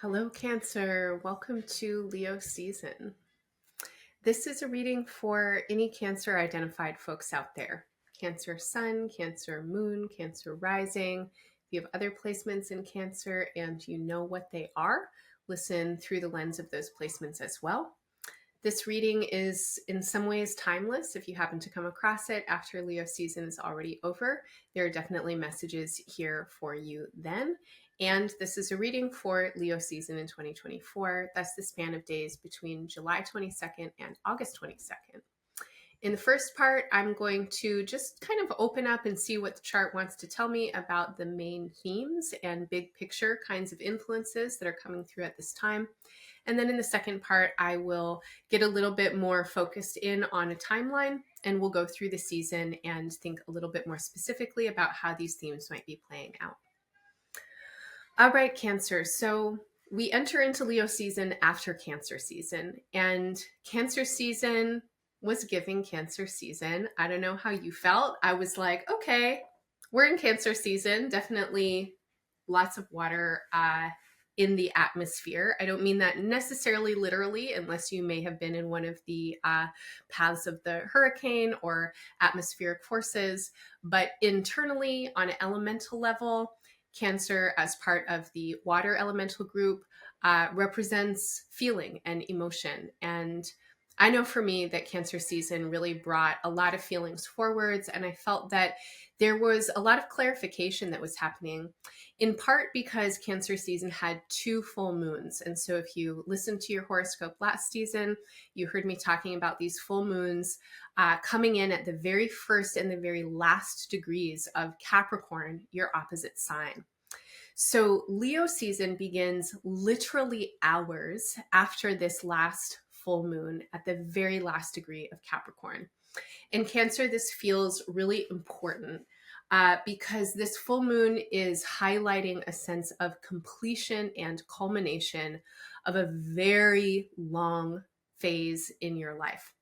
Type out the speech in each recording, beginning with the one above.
Hello, Cancer. Welcome to Leo season. This is a reading for any Cancer identified folks out there. Cancer Sun, Cancer Moon, Cancer Rising. If you have other placements in Cancer and you know what they are, listen through the lens of those placements as well. This reading is in some ways timeless. If you happen to come across it after Leo season is already over, there are definitely messages here for you then. And this is a reading for Leo season in 2024. That's the span of days between July 22nd and August 22nd. In the first part, I'm going to just kind of open up and see what the chart wants to tell me about the main themes and big picture kinds of influences that are coming through at this time. And then in the second part, I will get a little bit more focused in on a timeline, and we'll go through the season and think a little bit more specifically about how these themes might be playing out. All right, Cancer. So we enter into Leo season after Cancer season, and Cancer season was giving Cancer season. I don't know how you felt. I was like, okay, we're in Cancer season. Definitely lots of water in the atmosphere. I don't mean that necessarily literally, unless you may have been in one of the paths of the hurricane or atmospheric forces, but internally on an elemental level, Cancer, as part of the water elemental group, represents feeling and emotion. And I know for me that Cancer season really brought a lot of feelings forwards, and I felt that there was a lot of clarification that was happening, in part because Cancer season had 2 full moons. And so if you listened to your horoscope last season, you heard me talking about these full moons coming in at the very first and the very last degrees of Capricorn, your opposite sign. So Leo season begins literally hours after this last full moon at the very last degree of Capricorn. In Cancer, this feels really important because this full moon is highlighting a sense of completion and culmination of a very long phase in your life.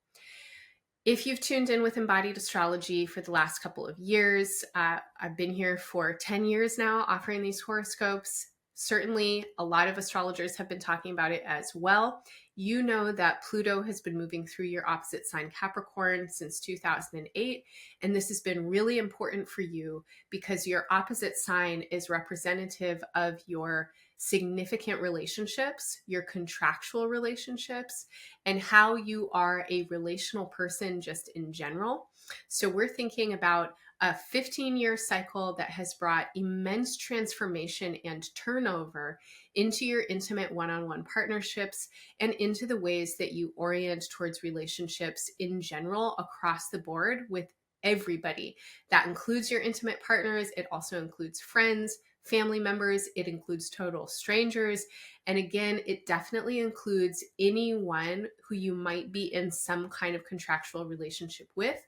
If you've tuned in with Embodied Astrology for the last couple of years, I've been here for 10 years now offering these horoscopes. Certainly, a lot of astrologers have been talking about it as well. You know that Pluto has been moving through your opposite sign Capricorn since 2008, and this has been really important for you because your opposite sign is representative of your significant relationships, your contractual relationships, and how you are a relational person just in general. So we're thinking about a 15-year cycle that has brought immense transformation and turnover into your intimate one-on-one partnerships and into the ways that you orient towards relationships in general across the board with everybody. That includes your intimate partners. It also includes friends, family members. It includes total strangers. And again, it definitely includes anyone who you might be in some kind of contractual relationship with.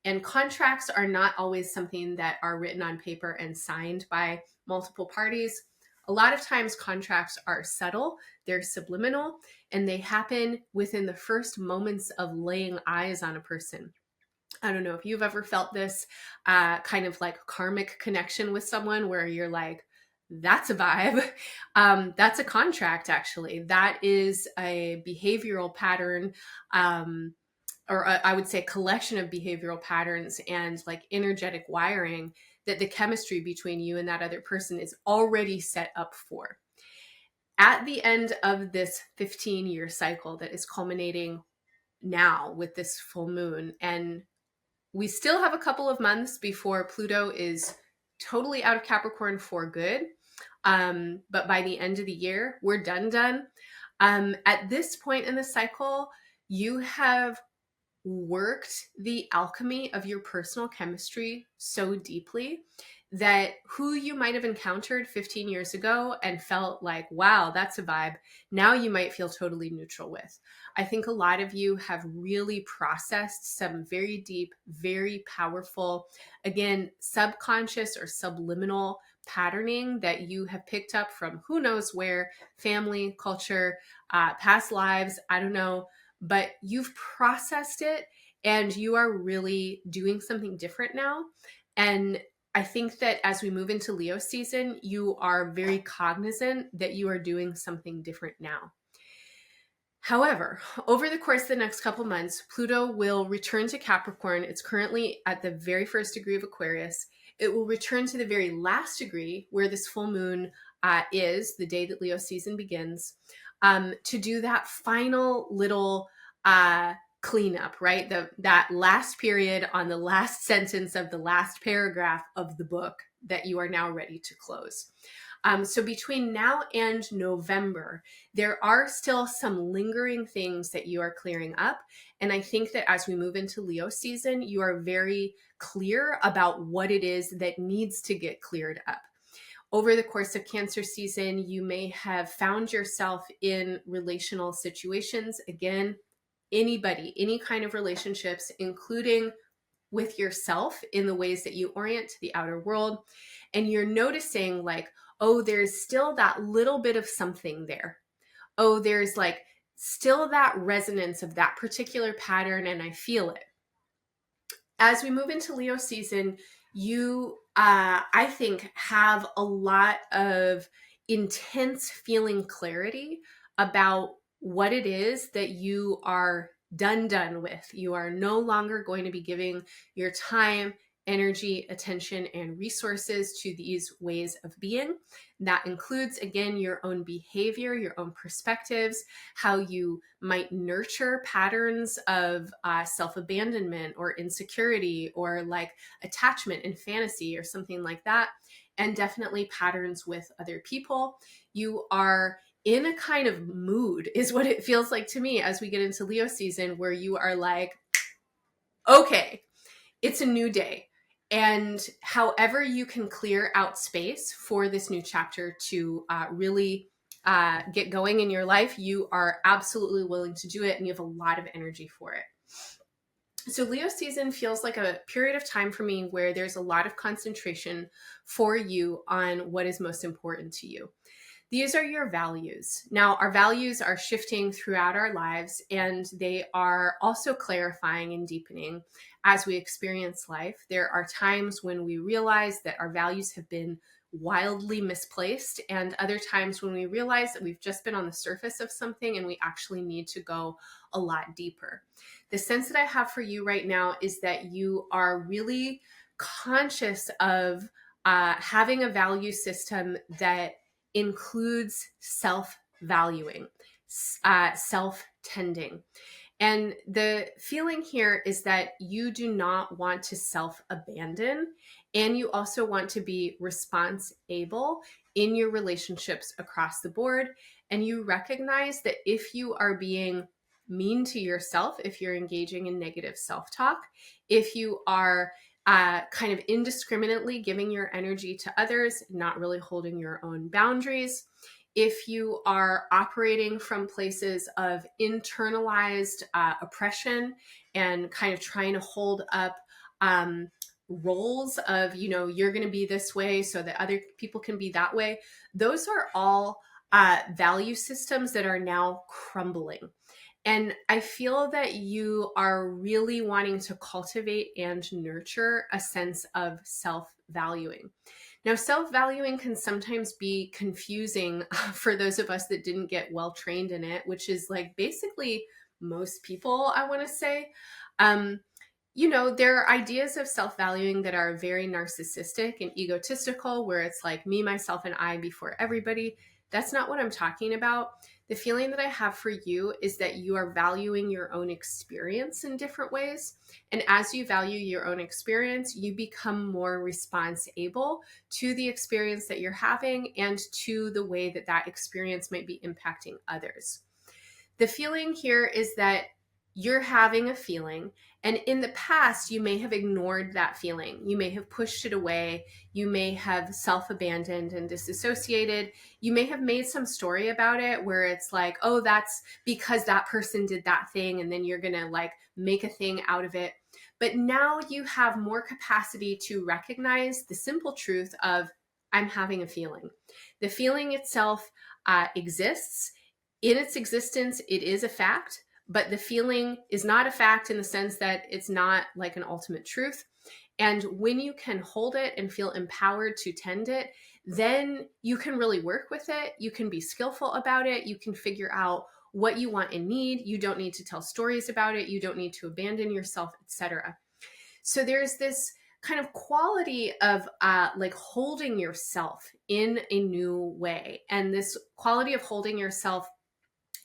And contracts are not always something that are written on paper and signed by multiple parties. A lot of times contracts are subtle, they're subliminal, and they happen within the first moments of laying eyes on a person. I don't know if you've ever felt this kind of like karmic connection with someone where you're like, that's a vibe. That's a contract, actually. That is a behavioral pattern, or I would say collection of behavioral patterns and like energetic wiring that the chemistry between you and that other person is already set up for. At the end of this 15-year cycle that is culminating now with this full moon, and we still have a couple of months before Pluto is totally out of Capricorn for good. But by the end of the year, we're done. At this point in the cycle, you have worked the alchemy of your personal chemistry so deeply that who you might have encountered 15 years ago and felt like, wow, that's a vibe, now you might feel totally neutral with. I think a lot of you have really processed some very deep, very powerful, again, subconscious or subliminal patterning that you have picked up from who knows where, family, culture, past lives, I don't know, but you've processed it and you are really doing something different now. And I think that as we move into Leo season, you are very cognizant that you are doing something different now. However, over the course of the next couple months, Pluto will return to Capricorn. It's currently at the very first degree of Aquarius. It will return to the very last degree where this full moon is, the day that Leo season begins, to do that final little cleanup, right? That last period on the last sentence of the last paragraph of the book that you are now ready to close. So between now and November, there are still some lingering things that you are clearing up. And I think that as we move into Leo season, you are very clear about what it is that needs to get cleared up. Over the course of Cancer season, you may have found yourself in relational situations. Again, anybody, any kind of relationships, including with yourself in the ways that you orient to the outer world. And you're noticing like, oh, there's still that little bit of something there. Oh, there's like still that resonance of that particular pattern, and I feel it. As we move into Leo season, you, I think, have a lot of intense feeling clarity about what it is that you are done with. You are no longer going to be giving your time, energy, attention, and resources to these ways of being. That includes, again, your own behavior, your own perspectives, how you might nurture patterns of self-abandonment or insecurity or like attachment and fantasy or something like that. And definitely patterns with other people. You are in a kind of mood, is what it feels like to me as we get into Leo season, where you are like, okay, it's a new day. And however you can clear out space for this new chapter to really get going in your life, you are absolutely willing to do it, and you have a lot of energy for it. So Leo season feels like a period of time for me where there's a lot of concentration for you on what is most important to you. These are your values. Now, our values are shifting throughout our lives, and they are also clarifying and deepening as we experience life. There are times when we realize that our values have been wildly misplaced, and other times when we realize that we've just been on the surface of something and we actually need to go a lot deeper. The sense that I have for you right now is that you are really conscious of having a value system that includes self-valuing, self-tending. And the feeling here is that you do not want to self-abandon, and you also want to be responsible in your relationships across the board. And you recognize that if you are being mean to yourself, if you're engaging in negative self-talk, if you are kind of indiscriminately giving your energy to others, not really holding your own boundaries, if you are operating from places of internalized oppression and kind of trying to hold up roles of, you know, you're going to be this way so that other people can be that way, those are all value systems that are now crumbling. And I feel that you are really wanting to cultivate and nurture a sense of self-valuing. Now, self-valuing can sometimes be confusing for those of us that didn't get well trained in it, which is like basically most people, I want to say. You know, there are ideas of self-valuing that are very narcissistic and egotistical, where it's like me, myself, and I before everybody. That's not what I'm talking about. The feeling that I have for you is that you are valuing your own experience in different ways. And as you value your own experience, you become more responsible to the experience that you're having and to the way that that experience might be impacting others. The feeling here is that you're having a feeling, and in the past, you may have ignored that feeling. You may have pushed it away. You may have self-abandoned and disassociated. You may have made some story about it where it's like, oh, that's because that person did that thing, and then you're going to like make a thing out of it. But now you have more capacity to recognize the simple truth of, I'm having a feeling. The feeling itself exists. In its existence, it is a fact. But the feeling is not a fact in the sense that it's not like an ultimate truth. And when you can hold it and feel empowered to tend it, then you can really work with it. You can be skillful about it. You can figure out what you want and need. You don't need to tell stories about it. You don't need to abandon yourself, etc. So there's this kind of quality of like holding yourself in a new way. And this quality of holding yourself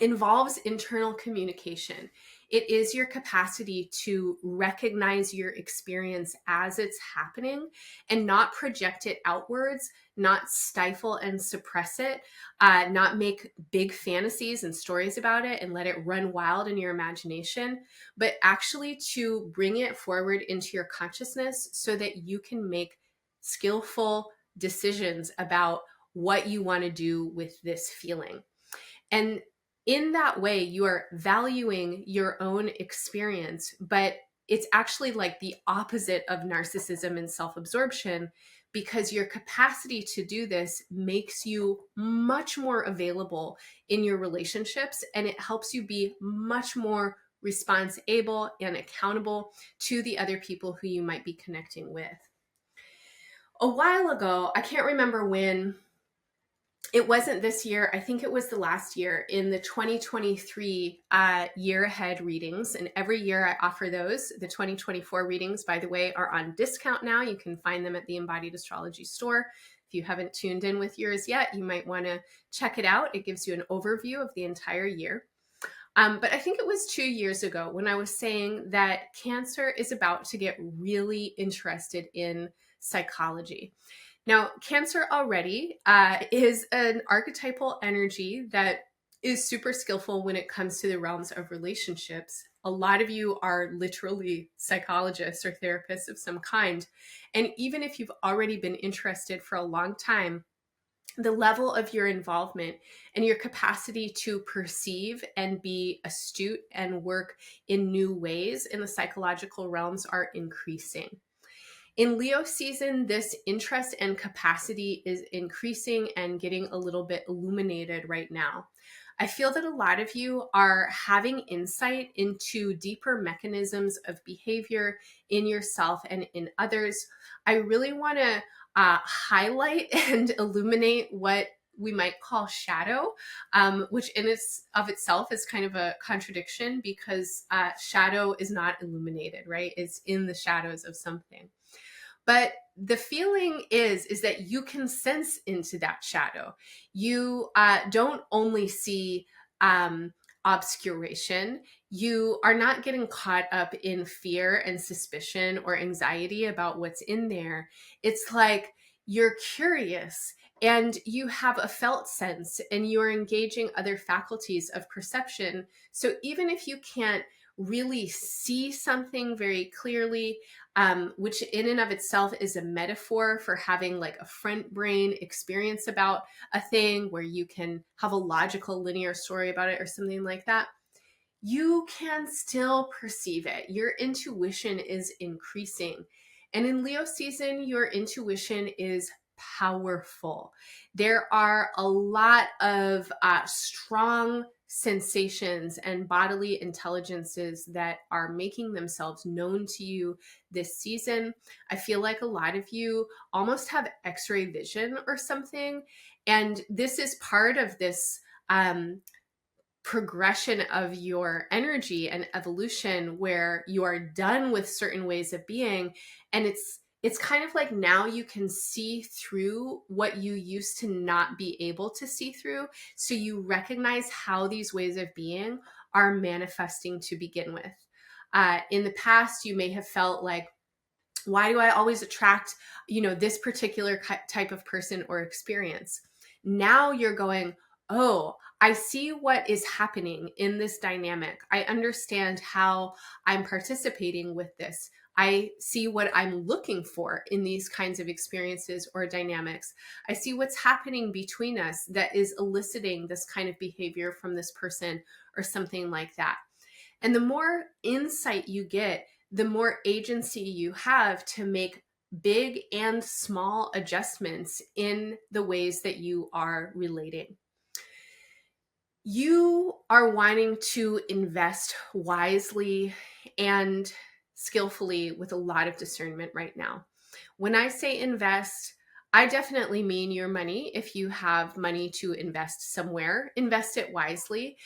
involves internal communication. It is your capacity to recognize your experience as it's happening and not project it outwards, not stifle and suppress it, not make big fantasies and stories about it and let it run wild in your imagination, but actually to bring it forward into your consciousness so that you can make skillful decisions about what you want to do with this feeling. And in that way, you are valuing your own experience, but it's actually like the opposite of narcissism and self-absorption, because your capacity to do this makes you much more available in your relationships, and it helps you be much more responsible and accountable to the other people who you might be connecting with. A while ago, I can't remember when, it wasn't this year, I think it was the last year, in the 2023 year ahead readings. And every year I offer those. The 2024 readings, by the way, are on discount now. You can find them at the Embodied Astrology store. If you haven't tuned in with yours yet, you might want to check it out. It gives you an overview of the entire year. But I think it was 2 years ago when I was saying that Cancer is about to get really interested in psychology. Now, Cancer already is an archetypal energy that is super skillful when it comes to the realms of relationships. A lot of you are literally psychologists or therapists of some kind. And even if you've already been interested for a long time, the level of your involvement and your capacity to perceive and be astute and work in new ways in the psychological realms are increasing. In Leo season, this interest and capacity is increasing and getting a little bit illuminated right now. I feel that a lot of you are having insight into deeper mechanisms of behavior in yourself and in others. I really want to highlight and illuminate what we might call shadow, which in of itself is kind of a contradiction, because shadow is not illuminated, right? It's in the shadows of something. But the feeling is that you can sense into that shadow. You don't only see obscuration. You are not getting caught up in fear and suspicion or anxiety about what's in there. It's like you're curious and you have a felt sense and you're engaging other faculties of perception. So even if you can't really see something very clearly, which in and of itself is a metaphor for having like a front brain experience about a thing where you can have a logical linear story about it or something like that, you can still perceive it. Your intuition is increasing. And in Leo season, your intuition is powerful. There are a lot of strong sensations and bodily intelligences that are making themselves known to you this season. I feel like a lot of you almost have X-ray vision or something. And this is part of this progression of your energy and evolution, where you are done with certain ways of being. And it's kind of like now you can see through what you used to not be able to see through. So you recognize how these ways of being are manifesting to begin with. In the past, you may have felt like, why do I always attract, this particular type of person or experience? Now you're going, oh, I see what is happening in this dynamic. I understand how I'm participating with this. I see what I'm looking for in these kinds of experiences or dynamics. I see what's happening between us that is eliciting this kind of behavior from this person or something like that. And the more insight you get, the more agency you have to make big and small adjustments in the ways that you are relating. You are wanting to invest wisely and skillfully with a lot of discernment right now. When I say invest, I definitely mean your money. If you have money to invest somewhere, invest it wisely,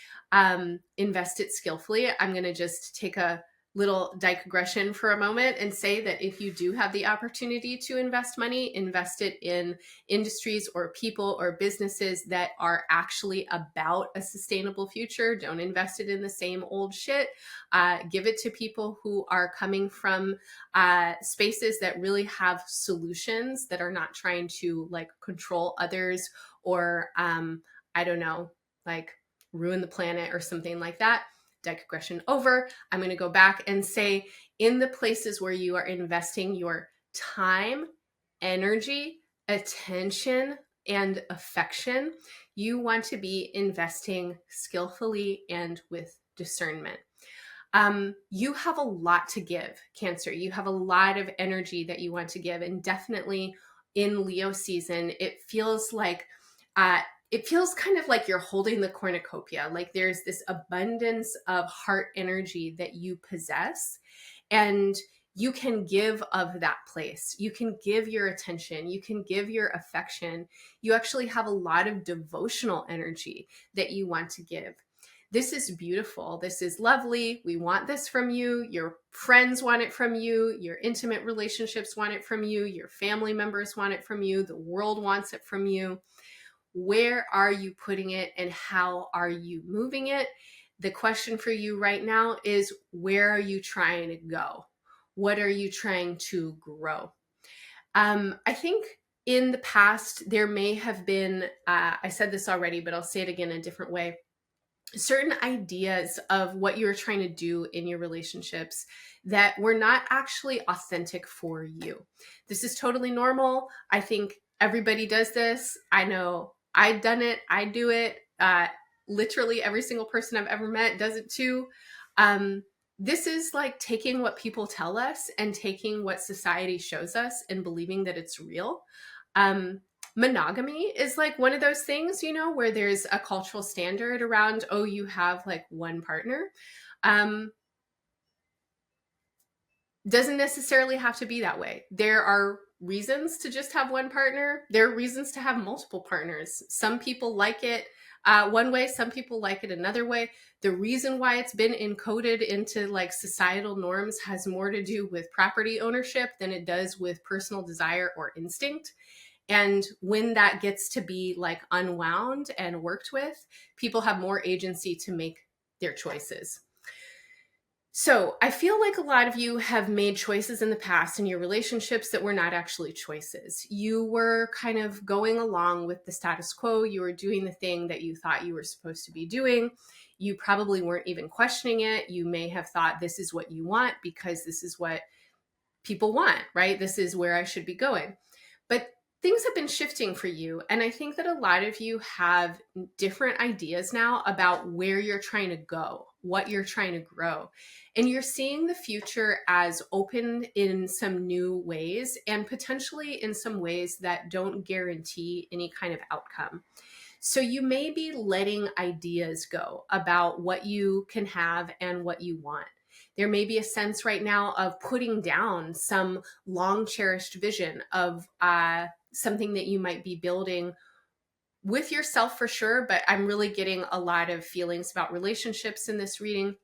invest it skillfully. I'm going to just take a little digression for a moment and say that if you do have the opportunity to invest money, invest it in industries or people or businesses that are actually about a sustainable future. Don't invest it in the same old shit. Give it to people who are coming from spaces that really have solutions, that are not trying to like control others or I don't know, like ruin the planet or something like that. Digression over. I'm going to go back and say, in the places where you are investing your time, energy, attention, and affection, you want to be investing skillfully and with discernment. You have a lot to give, Cancer. You have a lot of energy that you want to give. And definitely in Leo season, it feels like it feels kind of like you're holding the cornucopia. Like there's this abundance of heart energy that you possess, and you can give of that place. You can give your attention. You can give your affection. You actually have a lot of devotional energy that you want to give. This is beautiful. This is lovely. We want this from you. Your friends want it from you. Your intimate relationships want it from you. Your family members want it from you. The world wants it from you. Where are you putting it and how are you moving it? The question for you right now is, where are you trying to go? What are you trying to grow? I think in the past, there may have been, I said this already, but I'll say it again a different way, certain ideas of what you're trying to do in your relationships that were not actually authentic for you. This is totally normal. I think everybody does this. I know I've done it. I do it. Literally every single person I've ever met does it too. This is like taking what people tell us and taking what society shows us and believing that it's real. Monogamy is like one of those things, you know, where there's a cultural standard around, oh, you have like one partner. Doesn't necessarily have to be that way. There are reasons to just have one partner. There are reasons to have multiple partners. Some people like it one way, some people like it another way. The reason why it's been encoded into like societal norms has more to do with property ownership than it does with personal desire or instinct. And when that gets to be like unwound and worked with, people have more agency to make their choices. So I feel like a lot of you have made choices in the past in your relationships that were not actually choices. You were kind of going along with the status quo. You were doing the thing that you thought you were supposed to be doing. You probably weren't even questioning it. You may have thought this is what you want because this is what people want, right? This is where I should be going. But things have been shifting for you. And I think that a lot of you have different ideas now about where you're trying to go, what you're trying to grow. And you're seeing the future as open in some new ways and potentially in some ways that don't guarantee any kind of outcome. So you may be letting ideas go about what you can have and what you want. There may be a sense right now of putting down some long cherished vision of something that you might be building with yourself for sure, but I'm really getting a lot of feelings about relationships in this reading.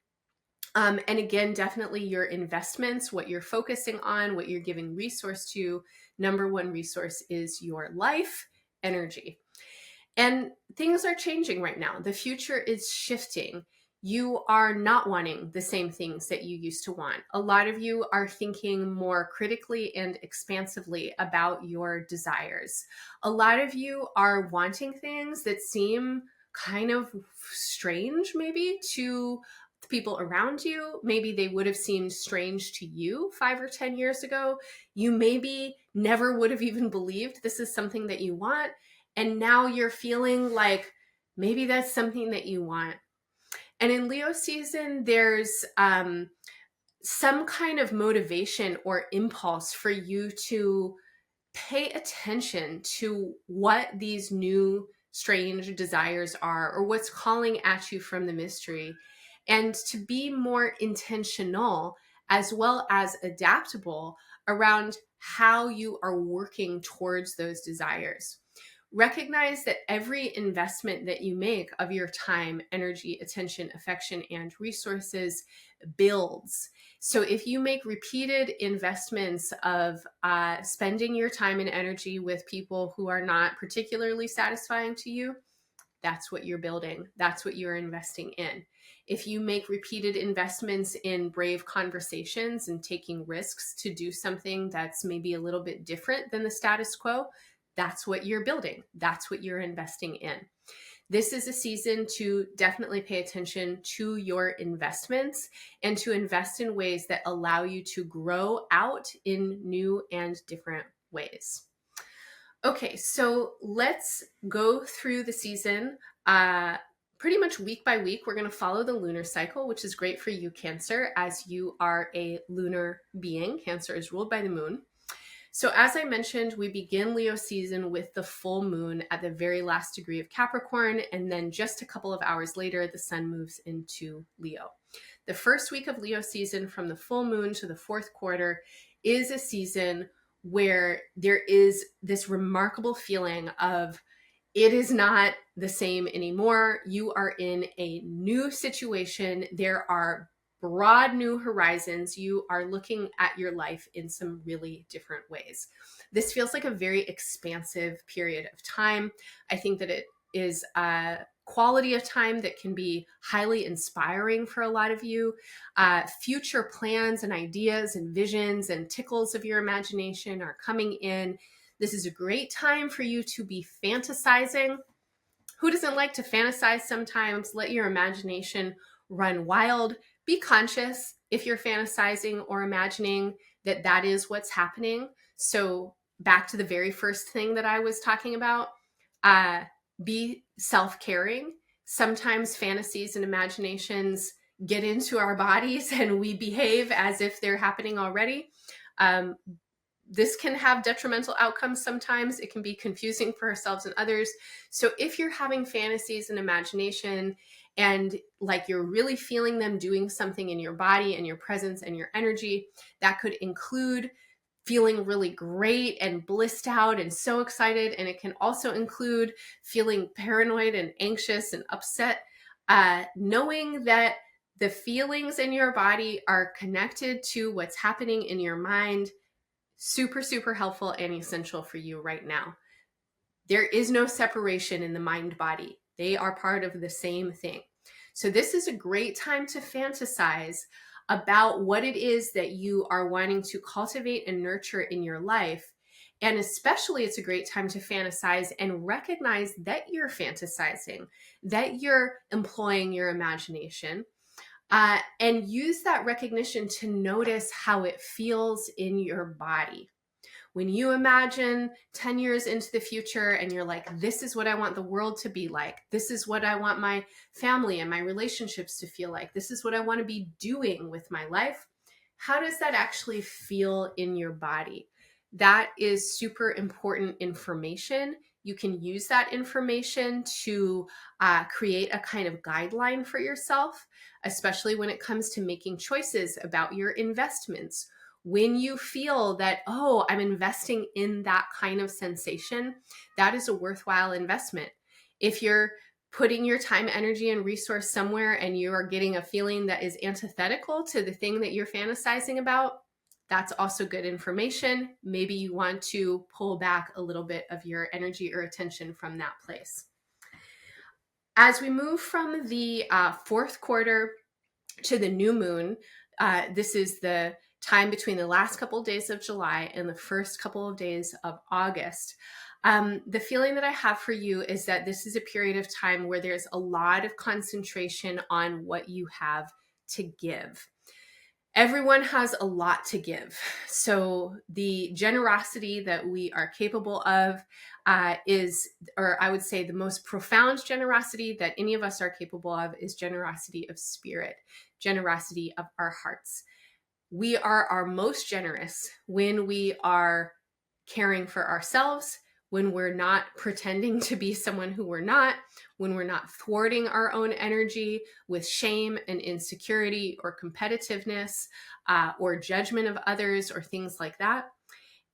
And again, definitely your investments, what you're focusing on, what you're giving resource to. Number one resource is your life energy. And things are changing right now. The future is shifting. You are not wanting the same things that you used to want. A lot of you are thinking more critically and expansively about your desires. A lot of you are wanting things that seem kind of strange, maybe, to the people around you. Maybe they would have seemed strange to you 5 or 10 years ago. You maybe never would have even believed this is something that you want. And now you're feeling like maybe that's something that you want. And in Leo season, there's some kind of motivation or impulse for you to pay attention to what these new strange desires are, or what's calling at you from the mystery, and to be more intentional as well as adaptable around how you are working towards those desires. Recognize that every investment that you make of your time, energy, attention, affection, and resources builds. So if you make repeated investments of spending your time and energy with people who are not particularly satisfying to you, that's what you're building. That's what you're investing in. If you make repeated investments in brave conversations and taking risks to do something that's maybe a little bit different than the status quo, that's what you're building. That's what you're investing in. This is a season to definitely pay attention to your investments and to invest in ways that allow you to grow out in new and different ways. Okay, so let's go through the season pretty much week by week. We're going to follow the lunar cycle, which is great for you, Cancer, as you are a lunar being. Cancer is ruled by the moon. So as I mentioned, we begin Leo season with the full moon at the very last degree of Capricorn, and then just a couple of hours later, the sun moves into Leo. The first week of Leo season, from the full moon to the fourth quarter, is a season where there is this remarkable feeling of it is not the same anymore. You are in a new situation. There are broad new horizons. You are looking at your life in some really different ways. This feels like a very expansive period of time. I think that it is a quality of time that can be highly inspiring for a lot of you. Future plans and ideas and visions and tickles of your imagination are coming in. This is a great time for you to be fantasizing. Who doesn't like to fantasize sometimes? Let your imagination run wild. Be conscious if you're fantasizing or imagining that that is what's happening. So back to the very first thing that I was talking about, be self-caring. Sometimes fantasies and imaginations get into our bodies and we behave as if they're happening already. This can have detrimental outcomes sometimes. It can be confusing for ourselves and others. So if you're having fantasies and imagination and like you're really feeling them doing something in your body and your presence and your energy, that could include feeling really great and blissed out and so excited. And it can also include feeling paranoid and anxious and upset, knowing that the feelings in your body are connected to what's happening in your mind. Super, super helpful and essential for you right now. There is no separation in the mind body. They are part of the same thing. So this is a great time to fantasize about what it is that you are wanting to cultivate and nurture in your life. And especially it's a great time to fantasize and recognize that you're fantasizing, that you're employing your imagination. And use that recognition to notice how it feels in your body. When you imagine 10 years into the future and you're like, this is what I want the world to be like. This is what I want my family and my relationships to feel like. This is what I want to be doing with my life. How does that actually feel in your body? That is super important information. You can use that information to create a kind of guideline for yourself, especially when it comes to making choices about your investments. When you feel that, oh, I'm investing in that kind of sensation, that is a worthwhile investment. If you're putting your time, energy, and resource somewhere and you are getting a feeling that is antithetical to the thing that you're fantasizing about, that's also good information. Maybe you want to pull back a little bit of your energy or attention from that place. As we move from the fourth quarter to the new moon, this is the time between the last couple of days of July and the first couple of days of August. The feeling that I have for you is that this is a period of time where there's a lot of concentration on what you have to give. Everyone has a lot to give. So the generosity that we are capable of is, or I would say the most profound generosity that any of us are capable of is generosity of spirit, generosity of our hearts. We are our most generous when we are caring for ourselves, when we're not pretending to be someone who we're not, when we're not thwarting our own energy with shame and insecurity or competitiveness or judgment of others or things like that.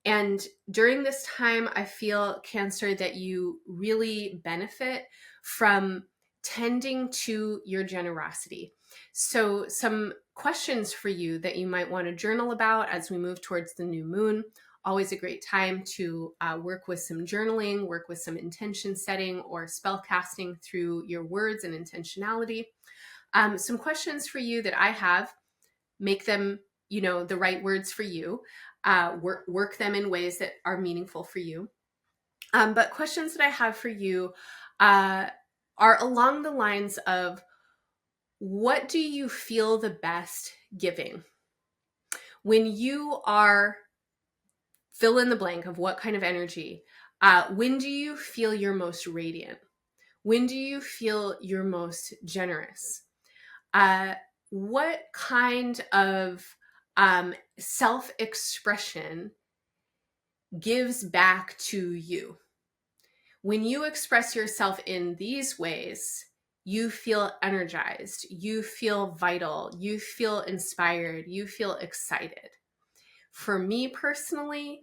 And during this time, I feel, Cancer, that you really benefit from tending to your generosity. So, some questions for you that you might want to journal about as we move towards the new moon. Always a great time to work with some journaling, work with some intention setting or spell casting through your words and intentionality. Some questions for you that I have, make them, the right words for you. Work them in ways that are meaningful for you. But questions that I have for you are along the lines of, what do you feel the best giving? When you are fill in the blank of what kind of energy, when do you feel your most radiant? When do you feel your most generous? What kind of self-expression gives back to you? When you express yourself in these ways, you feel energized, you feel vital, you feel inspired, you feel excited. For me personally,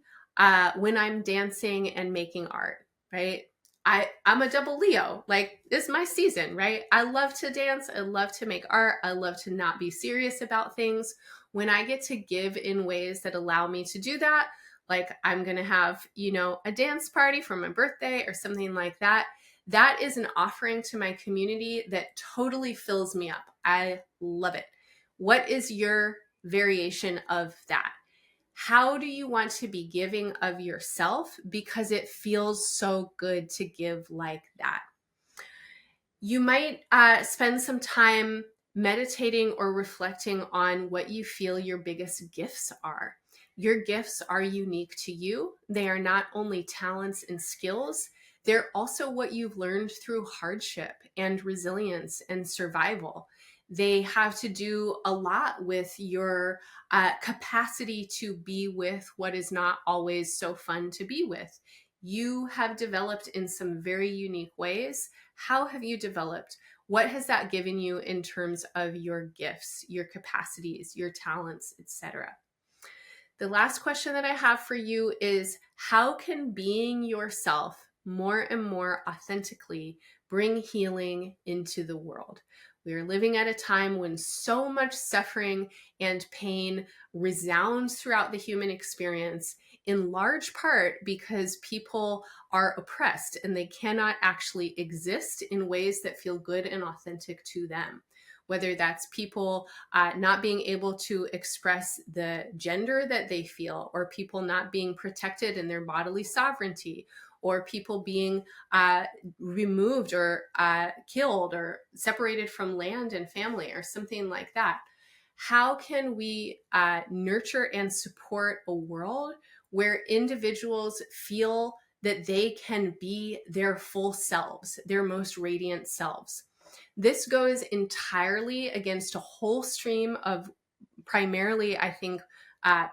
when I'm dancing and making art, right? I'm a double Leo. Like, this is my season, right? I love to dance. I love to make art. I love to not be serious about things. When I get to give in ways that allow me to do that, like I'm going to have, a dance party for my birthday or something like that. That is an offering to my community that totally fills me up. I love it. What is your variation of that? How do you want to be giving of yourself? Because it feels so good to give like that. You might spend some time meditating or reflecting on what you feel your biggest gifts are. Your gifts are unique to you. They are not only talents and skills, they're also what you've learned through hardship and resilience and survival. They have to do a lot with your capacity to be with what is not always so fun to be with. You have developed in some very unique ways. How have you developed? What has that given you in terms of your gifts, your capacities, your talents, etc.? The last question that I have for you is, how can being yourself more and more authentically bring healing into the world? We are living at a time when so much suffering and pain resounds throughout the human experience, in large part because people are oppressed and they cannot actually exist in ways that feel good and authentic to them. Whether that's people not being able to express the gender that they feel, or people not being protected in their bodily sovereignty, or people being removed or killed or separated from land and family or something like that. How can we nurture and support a world where individuals feel that they can be their full selves, their most radiant selves? This goes entirely against a whole stream of primarily, I think,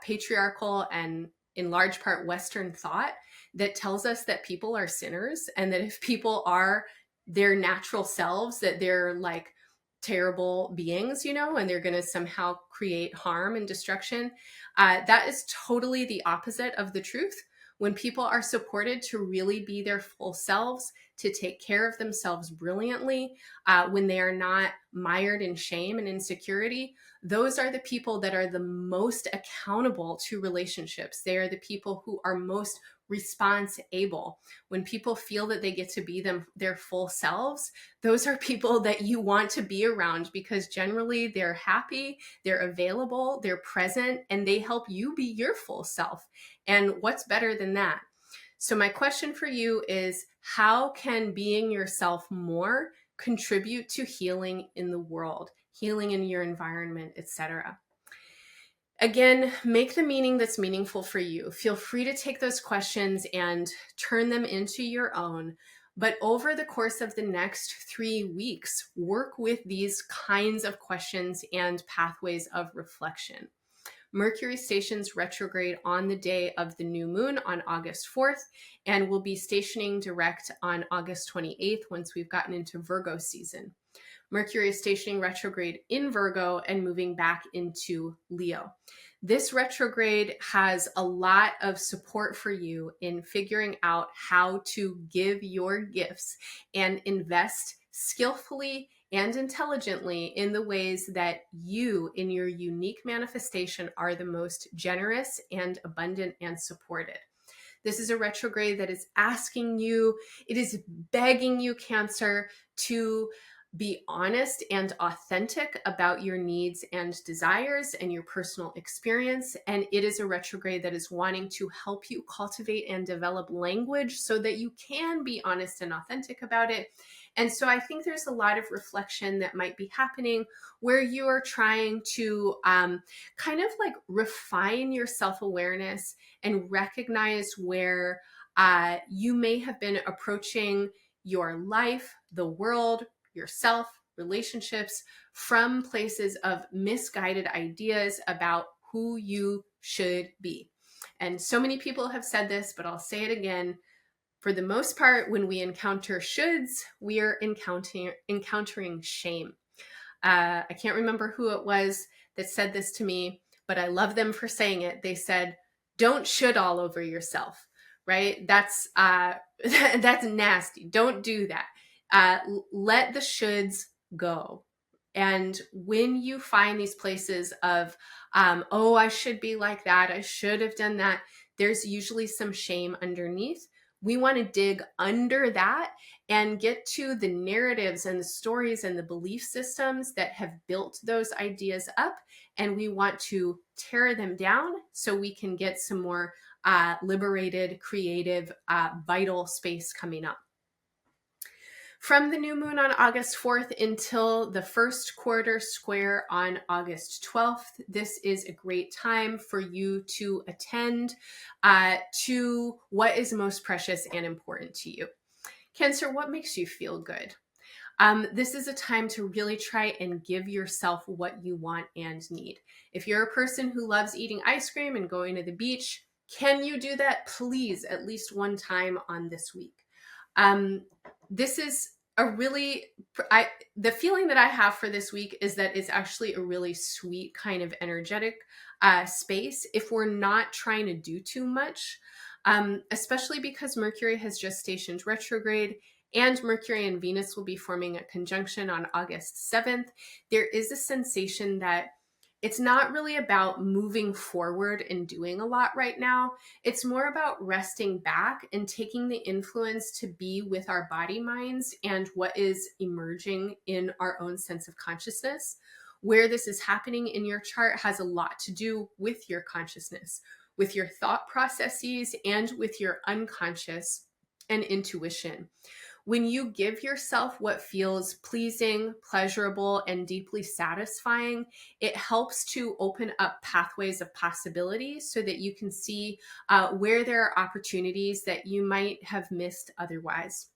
patriarchal and in large part Western thought that tells us that people are sinners, and that if people are their natural selves, that they're like terrible beings, and they're going to somehow create harm and destruction. That is totally the opposite of the truth. When people are supported to really be their full selves, to take care of themselves brilliantly, when they are not mired in shame and insecurity, those are the people that are the most accountable to relationships. They are the people who are most response able. When people feel that they get to be their full selves, those are people that you want to be around, because generally they're happy, they're available, they're present, and they help you be your full self. And what's better than that? So my question for you is, how can being yourself more contribute to healing in the world, healing in your environment, etc.? Again, make the meaning that's meaningful for you. Feel free to take those questions and turn them into your own. But over the course of the next 3 weeks, work with these kinds of questions and pathways of reflection. Mercury stations retrograde on the day of the new moon on August 4th, and will be stationing direct on August 28th once we've gotten into Virgo season. Mercury is stationing retrograde in Virgo and moving back into Leo. This retrograde has a lot of support for you in figuring out how to give your gifts and invest skillfully and intelligently in the ways that you, in your unique manifestation, are the most generous and abundant and supported. This is a retrograde that is asking you, it is begging you, Cancer, to be honest and authentic about your needs and desires and your personal experience. And it is a retrograde that is wanting to help you cultivate and develop language so that you can be honest and authentic about it. And so I think there's a lot of reflection that might be happening where you are trying to kind of like refine your self-awareness and recognize where you may have been approaching your life, the world, yourself, relationships from places of misguided ideas about who you should be. And so many people have said this, but I'll say it again. For the most part, when we encounter shoulds, we are encountering shame. I can't remember who it was that said this to me, but I love them for saying it. They said, "Don't should all over yourself," right? That's that's nasty. Don't do that. Let the shoulds go. And when you find these places of, oh, I should be like that, I should have done that, there's usually some shame underneath. We want to dig under that and get to the narratives and the stories and the belief systems that have built those ideas up. And we want to tear them down so we can get some more liberated, creative, vital space coming up. From the new moon on August 4th until the first quarter square on August 12th, this is a great time for you to attend to what is most precious and important to you. Cancer, what makes you feel good? This is a time to really try and give yourself what you want and need. If you're a person who loves eating ice cream and going to the beach, can you do that? Please, at least one time on this week. This is a really, the feeling that I have for this week is that it's actually a really sweet kind of energetic space if we're not trying to do too much, especially because Mercury has just stationed retrograde and Mercury and Venus will be forming a conjunction on August 7th. There is a sensation that it's not really about moving forward and doing a lot right now. It's more about resting back and taking the influence to be with our body minds and what is emerging in our own sense of consciousness. Where this is happening in your chart has a lot to do with your consciousness, with your thought processes, and with your unconscious and intuition. When you give yourself what feels pleasing, pleasurable, and deeply satisfying, it helps to open up pathways of possibility so that you can see where there are opportunities that you might have missed otherwise.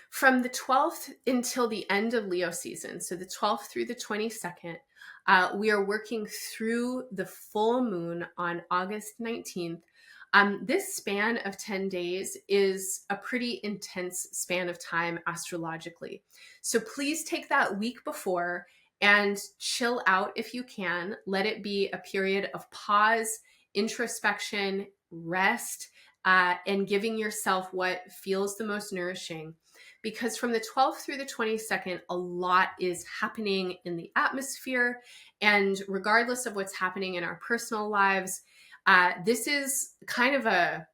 From the 12th until the end of Leo season, so the 12th through the 22nd, we are working through the full moon on August 19th. This span of 10 days is a pretty intense span of time astrologically. So please take that week before and chill out if you can. Let it be a period of pause, introspection, rest, and giving yourself what feels the most nourishing. Because from the 12th through the 22nd, a lot is happening in the atmosphere. And regardless of what's happening in our personal lives, this is kind of a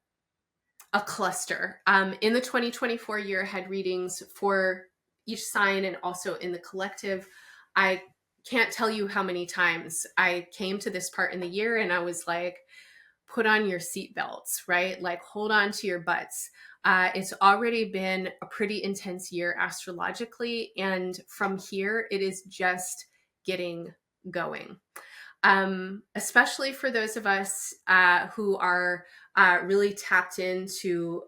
cluster. In the 2024 year ahead readings for each sign and also in the collective, I can't tell you how many times I came to this part in the year and I was like, put on your seatbelts, right? Like hold on to your butts. It's already been a pretty intense year astrologically. And from here, it is just getting going. Especially for those of us who are really tapped into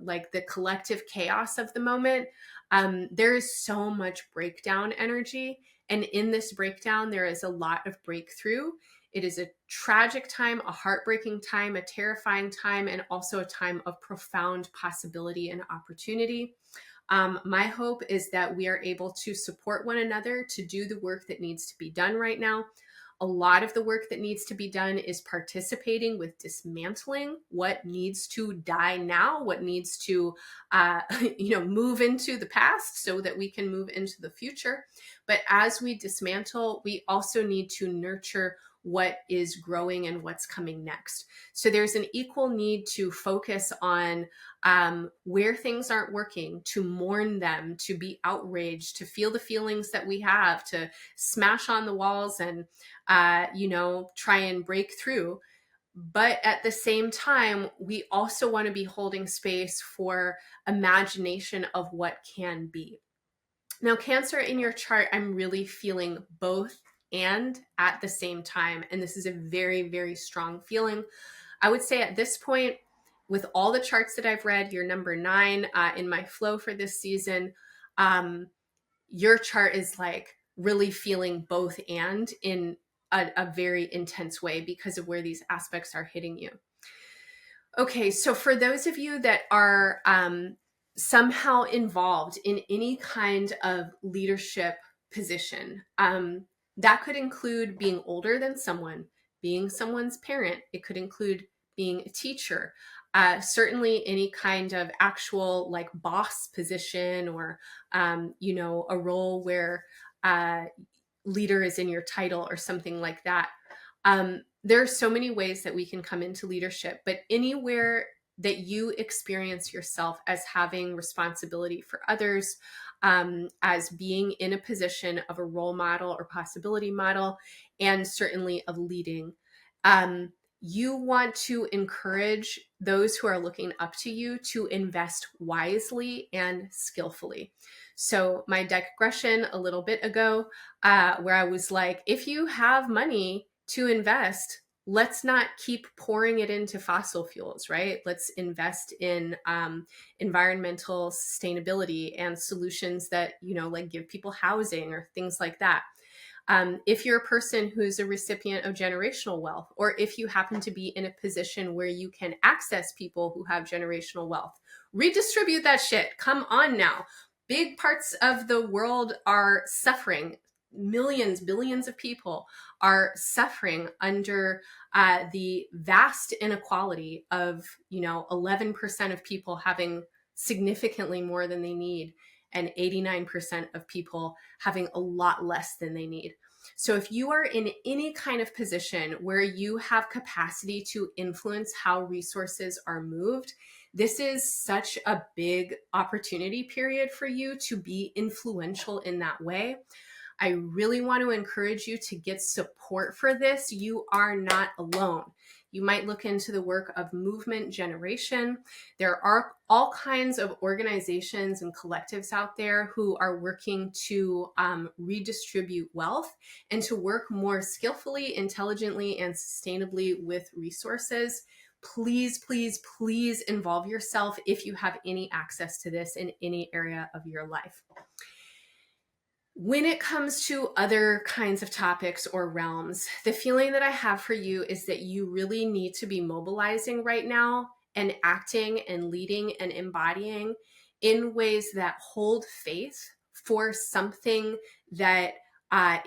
like the collective chaos of the moment. There is so much breakdown energy. And in this breakdown, there is a lot of breakthrough. It is a tragic time, a heartbreaking time, a terrifying time, and also a time of profound possibility and opportunity. My hope is that we are able to support one another to do the work that needs to be done right now. A lot of the work that needs to be done is participating with dismantling what needs to die now, what needs to, move into the past so that we can move into the future. But as we dismantle, we also need to nurture what is growing and what's coming next. So there's an equal need to focus on where things aren't working, to mourn them, to be outraged, to feel the feelings that we have, to smash on the walls and, try and break through. But at the same time, we also want to be holding space for imagination of what can be. Now, Cancer, in your chart, I'm really feeling both and at the same time. And this is a very, very strong feeling. I would say at this point, with all the charts that I've read, you're number 9 in my flow for this season. Your chart is like really feeling both and in a very intense way because of where these aspects are hitting you. Okay, so for those of you that are somehow involved in any kind of leadership position, that could include being older than someone, being someone's parent. It could include being a teacher, certainly any kind of actual like boss position or, a role where leader is in your title or something like that. There are so many ways that we can come into leadership, but anywhere that you experience yourself as having responsibility for others, as being in a position of a role model or possibility model, and certainly of leading, you want to encourage those who are looking up to you to invest wisely and skillfully. So my digression a little bit ago, where I was like, if you have money to invest, let's not keep pouring it into fossil fuels, right? Let's invest in environmental sustainability and solutions that, like give people housing or things like that. If you're a person who's a recipient of generational wealth, or if you happen to be in a position where you can access people who have generational wealth, redistribute that shit. Come on now. Big parts of the world are suffering. Millions, billions of people are suffering under the vast inequality of, 11% of people having significantly more than they need and 89% of people having a lot less than they need. So if you are in any kind of position where you have capacity to influence how resources are moved, this is such a big opportunity period for you to be influential in that way. I really want to encourage you to get support for this. You are not alone. You might look into the work of movement generation. There are all kinds of organizations and collectives out there who are working to redistribute wealth and to work more skillfully, intelligently, and sustainably with resources. Please, please, please involve yourself if you have any access to this in any area of your life. When it comes to other kinds of topics or realms, the feeling that I have for you is that you really need to be mobilizing right now and acting and leading and embodying in ways that hold faith for something that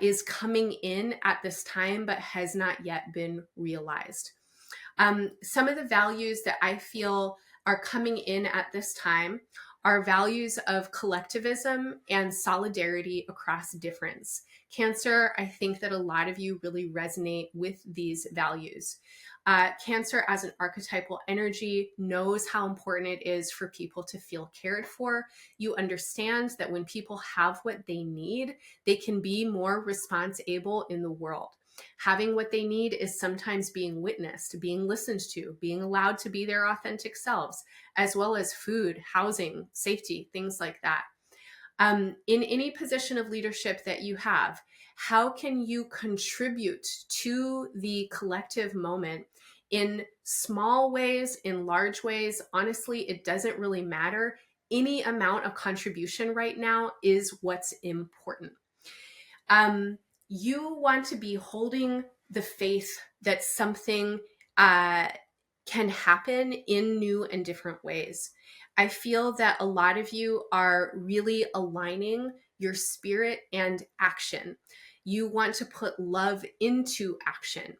is coming in at this time but has not yet been realized. Some of the values that I feel are coming in at this time are values of collectivism and solidarity across difference. Cancer, I think that a lot of you really resonate with these values. Cancer as an archetypal energy knows how important it is for people to feel cared for. You understand that when people have what they need, they can be more responsible in the world. Having what they need is sometimes being witnessed, being listened to, being allowed to be their authentic selves, as well as food, housing, safety, things like that. In any position of leadership that you have, how can you contribute to the collective moment in small ways, in large ways? Honestly, it doesn't really matter. Any amount of contribution right now is what's important. You want to be holding the faith that something can happen in new and different ways. I feel that a lot of you are really aligning your spirit and action. You want to put love into action.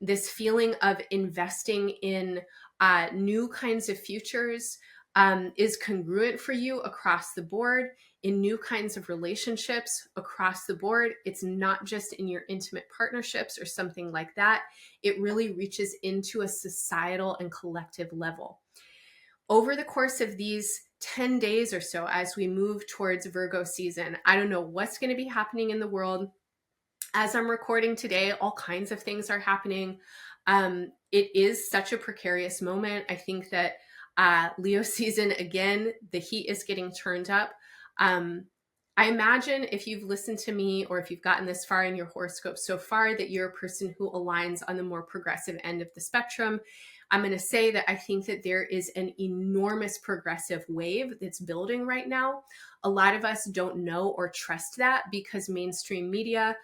This feeling of investing in new kinds of futures is congruent for you across the board, in new kinds of relationships across the board. It's not just in your intimate partnerships or something like that. It really reaches into a societal and collective level. Over the course of these 10 days or so, as we move towards Virgo season, I don't know what's going to be happening in the world. As I'm recording today, all kinds of things are happening. It is such a precarious moment. I think that Leo season, again, the heat is getting turned up. I imagine if you've listened to me or if you've gotten this far in your horoscope so far that you're a person who aligns on the more progressive end of the spectrum. I'm going to say that I think that there is an enormous progressive wave that's building right now. A lot of us don't know or trust that because mainstream media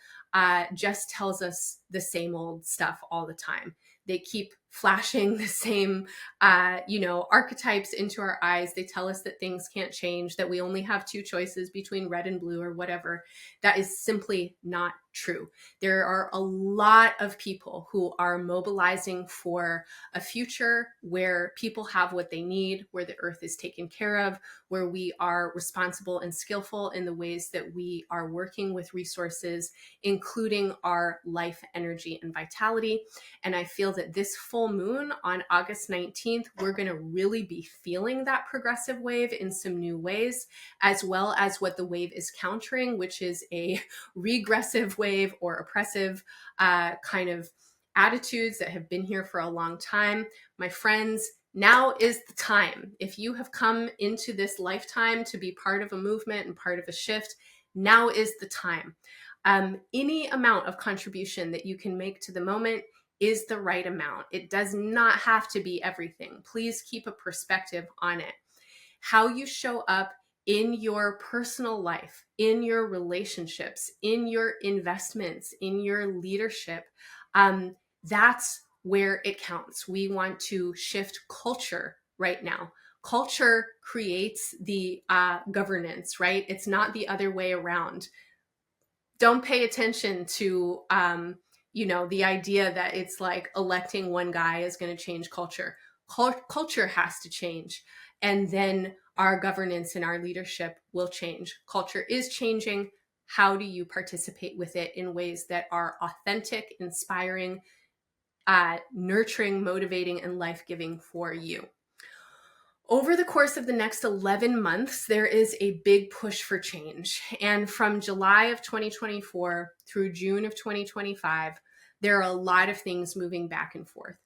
just tells us the same old stuff all the time. They keep flashing the same, archetypes into our eyes. They tell us that things can't change, that we only have two choices between red and blue or whatever. That is simply not true. There are a lot of people who are mobilizing for a future where people have what they need, where the earth is taken care of, where we are responsible and skillful in the ways that we are working with resources, including our life, energy, and vitality. And I feel that this full moon on August 19th, we're going to really be feeling that progressive wave in some new ways, as well as what the wave is countering, which is a regressive wave or oppressive kind of attitudes that have been here for a long time. My friends, now is the time. If you have come into this lifetime to be part of a movement and part of a shift, now is the time. Any amount of contribution that you can make to the moment is the right amount. It does not have to be everything. Please keep a perspective on it. How you show up in your personal life, in your relationships, in your investments, in your leadership, that's where it counts. We want to shift culture right now. Culture creates the governance, right? It's not the other way around. Don't pay attention to the idea that it's like electing one guy is going to change culture. Culture has to change, and then our governance and our leadership will change. Culture is changing. How do you participate with it in ways that are authentic, inspiring, nurturing, motivating, and life-giving for you? Over the course of the next 11 months, there is a big push for change. And from July of 2024 through June of 2025, there are a lot of things moving back and forth.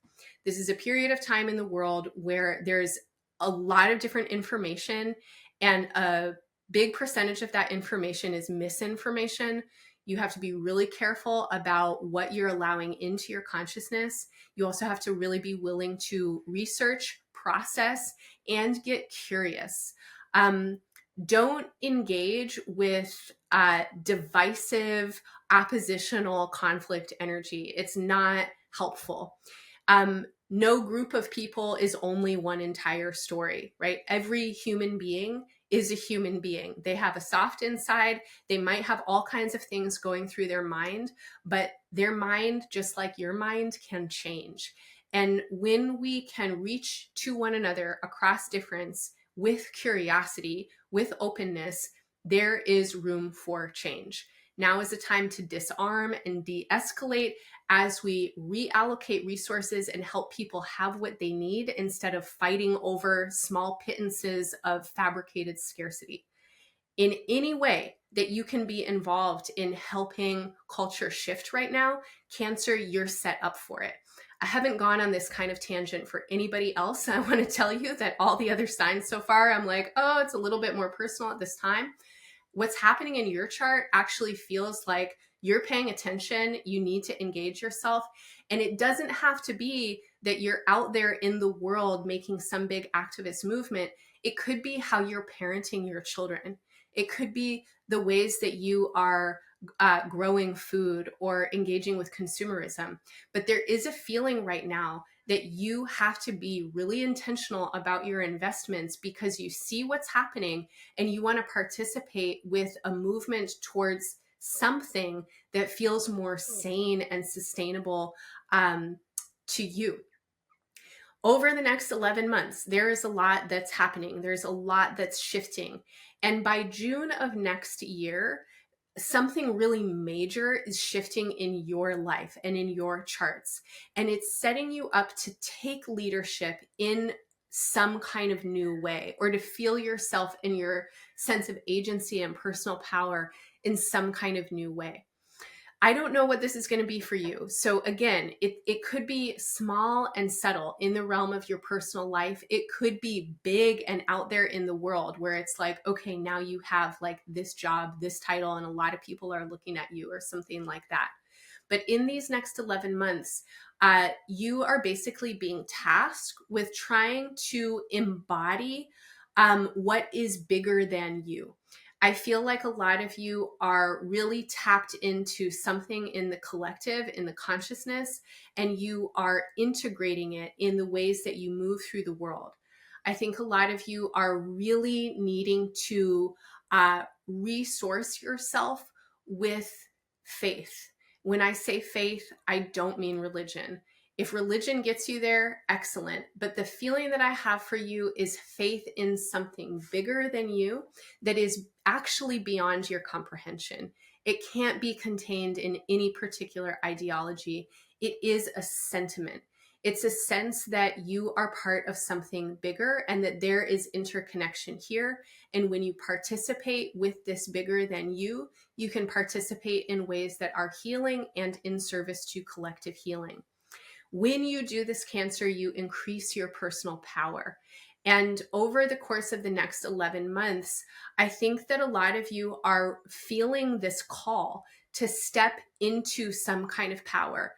This is a period of time in the world where there's a lot of different information, and a big percentage of that information is misinformation. You have to be really careful about what you're allowing into your consciousness. You also have to really be willing to research, process, and get curious. Don't engage with divisive, oppositional conflict energy. It's not helpful. No group of people is only one entire story, right? Every human being is a human being. They have a soft inside. They might have all kinds of things going through their mind, but their mind, just like your mind, can change. And when we can reach to one another across difference with curiosity, with openness, there is room for change. Now is the time to disarm and de-escalate as we reallocate resources and help people have what they need instead of fighting over small pittances of fabricated scarcity. In any way that you can be involved in helping culture shift right now, Cancer, you're set up for it. I haven't gone on this kind of tangent for anybody else. I want to tell you that all the other signs so far, I'm like, oh, it's a little bit more personal at this time. What's happening in your chart actually feels like you're paying attention. You need to engage yourself. And it doesn't have to be that you're out there in the world making some big activist movement. It could be how you're parenting your children. It could be the ways that you are growing food or engaging with consumerism. But there is a feeling right now that you have to be really intentional about your investments because you see what's happening and you want to participate with a movement towards something that feels more sane and sustainable to you. Over the next 11 months, there is a lot that's happening. There's a lot that's shifting. And by June of next year, something really major is shifting in your life and in your charts. And it's setting you up to take leadership in some kind of new way, or to feel yourself and your sense of agency and personal power in some kind of new way. I don't know what this is going to be for you. So again, it could be small and subtle in the realm of your personal life. It could be big and out there in the world where it's like, okay, now you have like this job, this title, and a lot of people are looking at you or something like that. But in these next 11 months, you are basically being tasked with trying to embody what is bigger than you. I feel like a lot of you are really tapped into something in the collective, in the consciousness, and you are integrating it in the ways that you move through the world. I think a lot of you are really needing to resource yourself with faith. When I say faith, I don't mean religion. If religion gets you there, excellent. But the feeling that I have for you is faith in something bigger than you that is actually beyond your comprehension. It can't be contained in any particular ideology. It is a sentiment. It's a sense that you are part of something bigger and that there is interconnection here. And when you participate with this bigger than you, you can participate in ways that are healing and in service to collective healing. When you do this, Cancer, you increase your personal power. And over the course of the next 11 months, I think that a lot of you are feeling this call to step into some kind of power.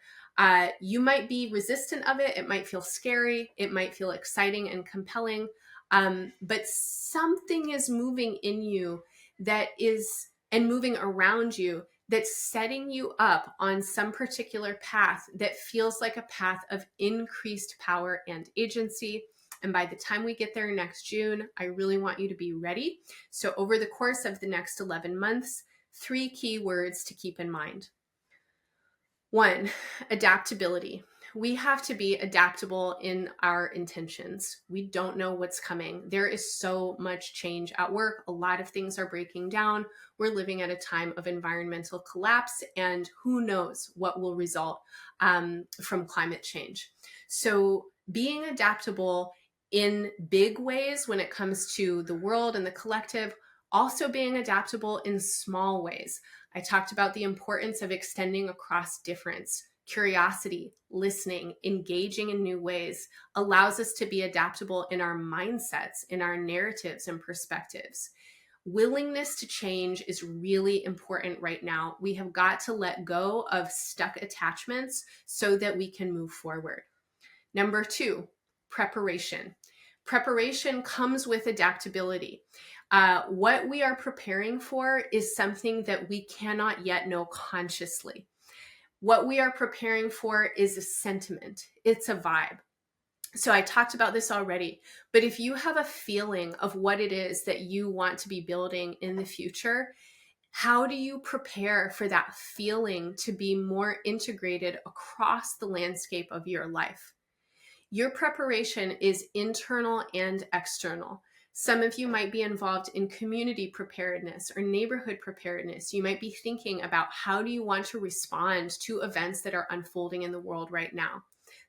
You might be resistant of it. It might feel scary. It might feel exciting and compelling. But something is moving in you that is, and moving around you, that's setting you up on some particular path that feels like a path of increased power and agency. And by the time we get there next June, I really want you to be ready. So over the course of the next 11 months, 3 key words to keep in mind. 1, adaptability. We have to be adaptable in our intentions. We don't know what's coming. There is so much change at work. A lot of things are breaking down. We're living at a time of environmental collapse, and who knows what will result from climate change. So being adaptable in big ways when it comes to the world and the collective, also being adaptable in small ways. I talked about the importance of extending across difference. Curiosity, listening, engaging in new ways allows us to be adaptable in our mindsets, in our narratives and perspectives. Willingness to change is really important right now. We have got to let go of stuck attachments so that we can move forward. Number 2, preparation. Preparation comes with adaptability. What we are preparing for is something that we cannot yet know consciously. What we are preparing for is a sentiment. It's a vibe. So I talked about this already, but if you have a feeling of what it is that you want to be building in the future, how do you prepare for that feeling to be more integrated across the landscape of your life? Your preparation is internal and external. Some of you might be involved in community preparedness or neighborhood preparedness. You might be thinking about how do you want to respond to events that are unfolding in the world right now.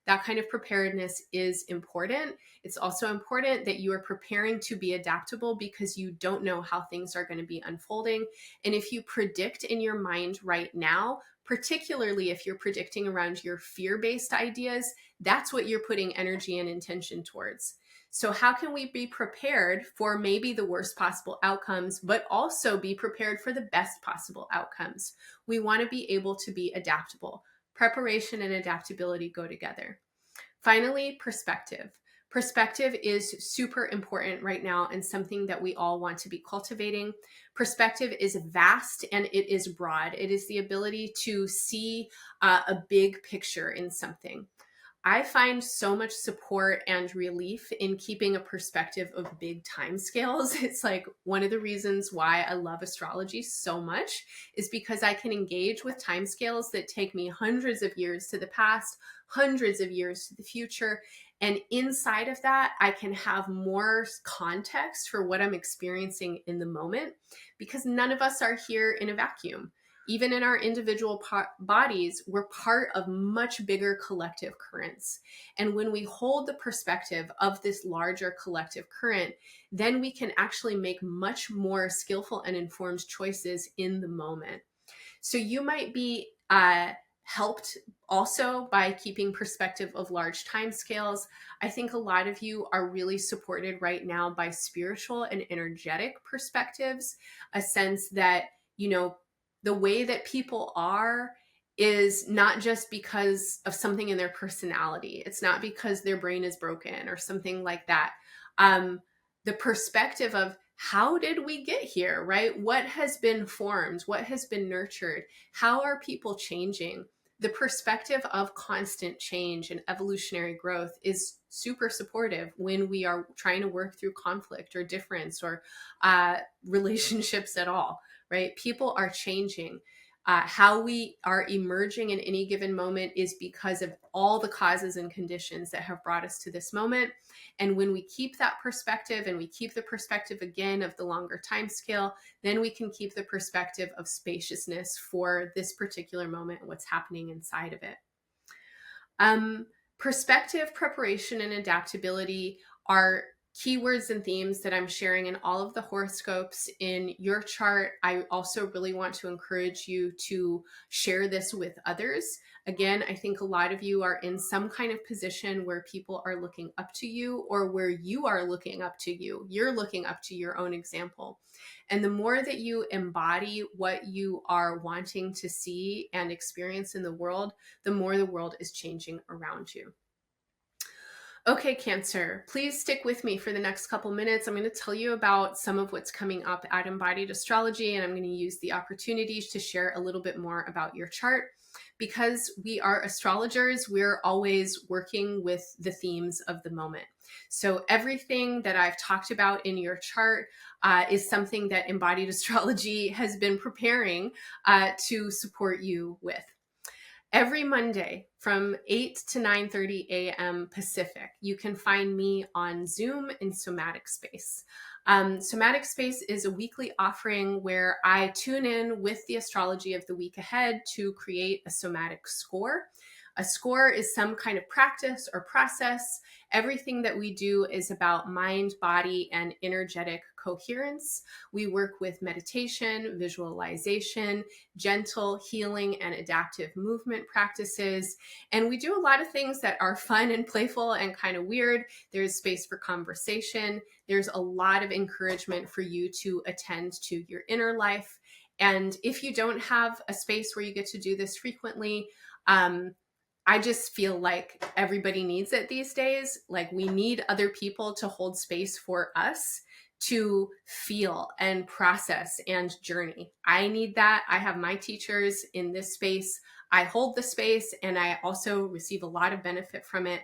That kind of preparedness is important. It's also important that you are preparing to be adaptable because you don't know how things are going to be unfolding. And if you predict in your mind right now, particularly if you're predicting around your fear-based ideas, that's what you're putting energy and intention towards. So how can we be prepared for maybe the worst possible outcomes, but also be prepared for the best possible outcomes? We want to be able to be adaptable. Preparation and adaptability go together. Finally, perspective. Perspective is super important right now and something that we all want to be cultivating. Perspective is vast and it is broad. It is the ability to see a big picture in something. I find so much support and relief in keeping a perspective of big time scales. It's like one of the reasons why I love astrology so much is because I can engage with time scales that take me hundreds of years to the past, hundreds of years to the future. And inside of that, I can have more context for what I'm experiencing in the moment because none of us are here in a vacuum. Even in our individual bodies, we're part of much bigger collective currents. And when we hold the perspective of this larger collective current, then we can actually make much more skillful and informed choices in the moment. So you might be helped also by keeping perspective of large time scales. I think a lot of you are really supported right now by spiritual and energetic perspectives, a sense that, the way that people are is not just because of something in their personality. It's not because their brain is broken or something like that. The perspective of how did we get here, right? What has been formed? What has been nurtured? How are people changing? The perspective of constant change and evolutionary growth is super supportive when we are trying to work through conflict or difference or relationships at all. Right? People are changing. How we are emerging in any given moment is because of all the causes and conditions that have brought us to this moment. And when we keep that perspective and we keep the perspective again of the longer time scale, then we can keep the perspective of spaciousness for this particular moment and what's happening inside of it. Perspective, preparation, and adaptability are keywords and themes that I'm sharing in all of the horoscopes in your chart. I also really want to encourage you to share this with others. Again, I think a lot of you are in some kind of position where people are looking up to you or where you are looking up to you. You're looking up to your own example. And the more that you embody what you are wanting to see and experience in the world, the more the world is changing around you. Okay, Cancer, please stick with me for the next couple minutes. I'm going to tell you about some of what's coming up at Embodied Astrology, and I'm going to use the opportunities to share a little bit more about your chart. Because we are astrologers, we're always working with the themes of the moment. So everything that I've talked about in your chart is something that Embodied Astrology has been preparing to support you with. Every Monday from 8 to 9:30 a.m. Pacific, you can find me on Zoom in Somatic Space. Somatic Space is a weekly offering where I tune in with the astrology of the week ahead to create a somatic score. A score is some kind of practice or process. Everything that we do is about mind, body, and energetic coherence. We work with meditation, visualization, gentle healing, and adaptive movement practices. And we do a lot of things that are fun and playful and kind of weird. There's space for conversation. There's a lot of encouragement for you to attend to your inner life. And if you don't have a space where you get to do this frequently, I just feel like everybody needs it these days. Like we need other people to hold space for us to feel and process and journey. I need that. I have my teachers in this space. I hold the space and I also receive a lot of benefit from it.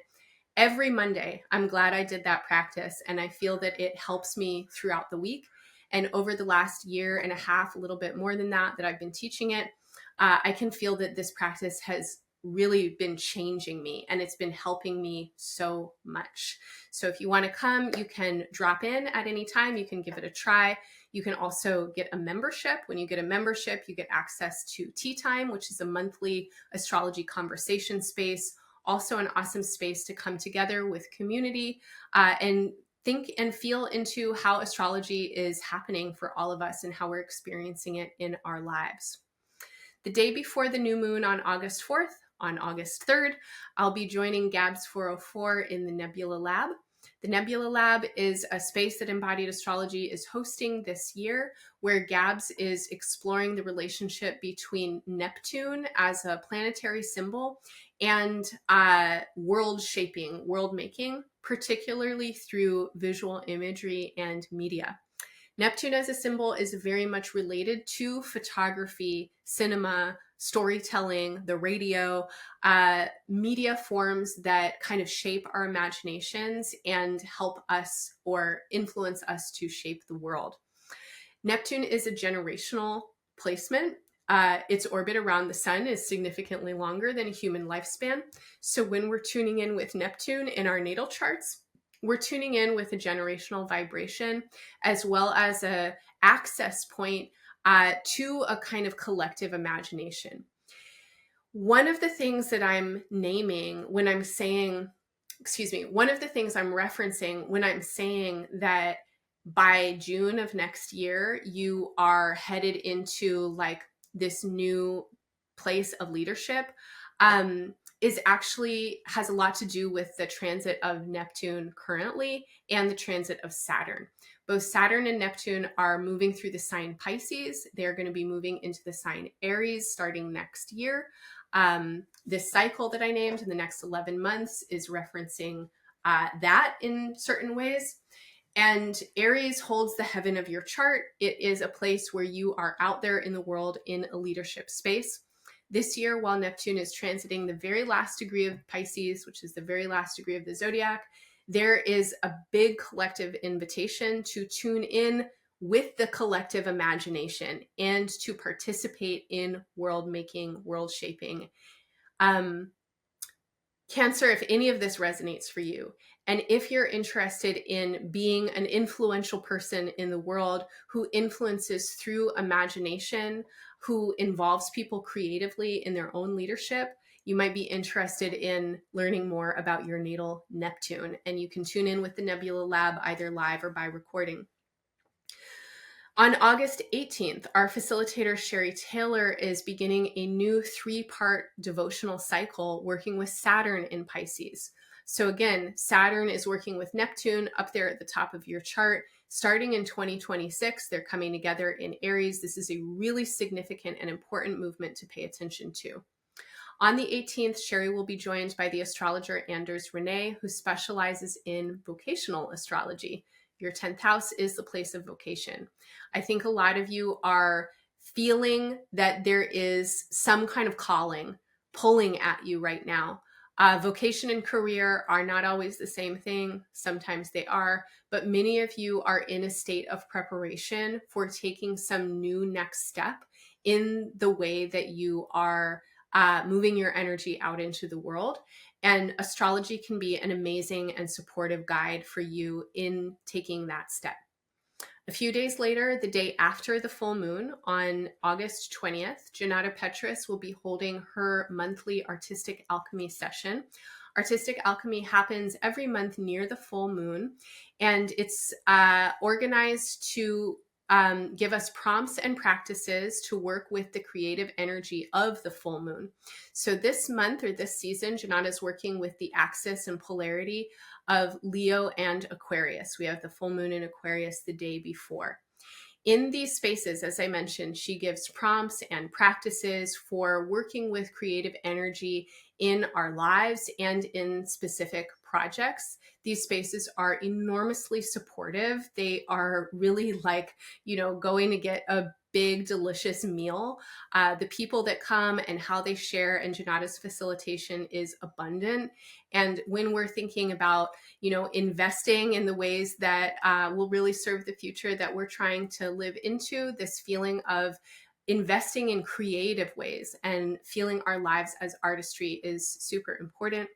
Every Monday, I'm glad I did that practice and I feel that it helps me throughout the week. And over the last year and a half, a little bit more than that I've been teaching it, I can feel that this practice has really been changing me and it's been helping me so much. So if you want to come, you can drop in at any time. You can give it a try. You can also get a membership. When you get a membership, you get access to Tea Time, which is a monthly astrology conversation space. Also an awesome space to come together with community and think and feel into how astrology is happening for all of us and how we're experiencing it in our lives. The day before the new moon on August 4th, on August 3rd, I'll be joining Gabs 404 in the Nebula Lab. The Nebula Lab is a space that Embodied Astrology is hosting this year, where Gabs is exploring the relationship between Neptune as a planetary symbol and world shaping, world making particularly through visual imagery and media. Neptune as a symbol is very much related to photography, cinema, storytelling, the radio, media forms that kind of shape our imaginations and help us or influence us to shape the world. Neptune is a generational placement. Its orbit around the sun is significantly longer than a human lifespan. So when we're tuning in with Neptune in our natal charts, we're tuning in with a generational vibration as well as a access point to a kind of collective imagination. One of the things that I'm naming when I'm saying, one of the things I'm referencing when I'm saying that by June of next year, you are headed into like this new place of leadership, is actually has a lot to do with the transit of Neptune currently and the transit of Saturn. Both Saturn and Neptune are moving through the sign Pisces. They're going to be moving into the sign Aries starting next year. This cycle that I named in the next 11 months is referencing that in certain ways. And Aries holds the heaven of your chart. It is a place where you are out there in the world in a leadership space. This year, while Neptune is transiting the very last degree of Pisces, which is the very last degree of the zodiac, there is a big collective invitation to tune in with the collective imagination and to participate in world making, world shaping. Cancer, if any of this resonates for you, and if you're interested in being an influential person in the world who influences through imagination, who involves people creatively in their own leadership, you might be interested in learning more about your natal Neptune. And you can tune in with the Nebula Lab either live or by recording. On August 18th, our facilitator, Sherry Taylor, is beginning a new 3-part devotional cycle working with Saturn in Pisces. So again, Saturn is working with Neptune up there at the top of your chart. Starting in 2026, they're coming together in Aries. This is a really significant and important movement to pay attention to. On the 18th, Sherry will be joined by the astrologer Anders Renee, who specializes in vocational astrology. Your 10th house is the place of vocation. I think a lot of you are feeling that there is some kind of calling pulling at you right now. Vocation and career are not always the same thing. Sometimes they are, but many of you are in a state of preparation for taking some new next step in the way that you are moving your energy out into the world. And astrology can be an amazing and supportive guide for you in taking that step. A few days later, the day after the full moon, on August 20th, Janata Petrus will be holding her monthly Artistic Alchemy session. Artistic Alchemy happens every month near the full moon, and it's organized to give us prompts and practices to work with the creative energy of the full moon. So this month or this season, Janata is working with the axis and polarity of Leo and Aquarius. We have the full moon in Aquarius the day before. In these spaces, as I mentioned, she gives prompts and practices for working with creative energy in our lives and in specific projects. These spaces are enormously supportive. They are really like, going to get a big, delicious meal. The people that come and how they share and Janata's facilitation is abundant. And when we're thinking about, investing in the ways that will really serve the future that we're trying to live into, this feeling of investing in creative ways and feeling our lives as artistry is super important.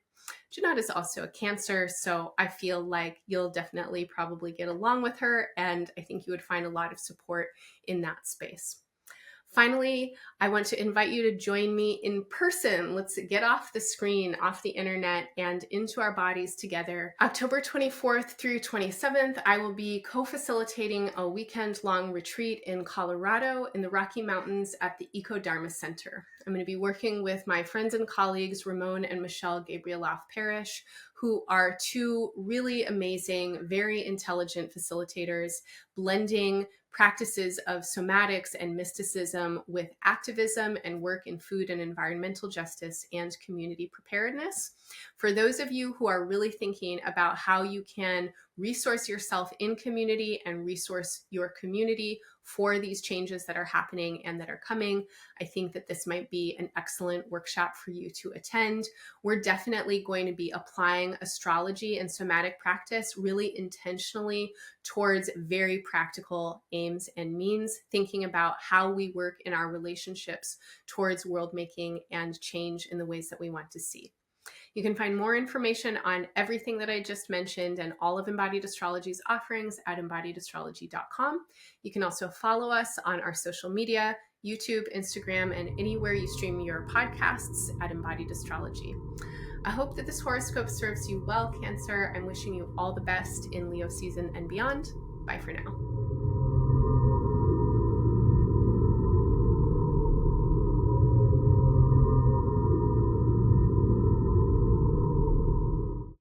Janata is also a Cancer, so I feel like you'll definitely probably get along with her, and I think you would find a lot of support in that space. Finally, I want to invite you to join me in person. Let's get off the screen, off the internet, and into our bodies together. October 24th through 27th, I will be co-facilitating a weekend-long retreat in Colorado in the Rocky Mountains at the Eco Dharma Center. I'm going to be working with my friends and colleagues, Ramon and Michelle Gabrieloff Parrish, who are two really amazing, very intelligent facilitators, blending practices of somatics and mysticism with activism and work in food and environmental justice and community preparedness. For those of you who are really thinking about how you can resource yourself in community and resource your community for these changes that are happening and that are coming, I think that this might be an excellent workshop for you to attend. We're definitely going to be applying astrology and somatic practice really intentionally towards very practical aims and means, thinking about how we work in our relationships towards world making and change in the ways that we want to see. You can find more information on everything that I just mentioned and all of Embodied Astrology's offerings at embodiedastrology.com. You can also follow us on our social media, YouTube, Instagram, and anywhere you stream your podcasts at Embodied Astrology. I hope that this horoscope serves you well, Cancer. I'm wishing you all the best in Leo season and beyond. Bye for now.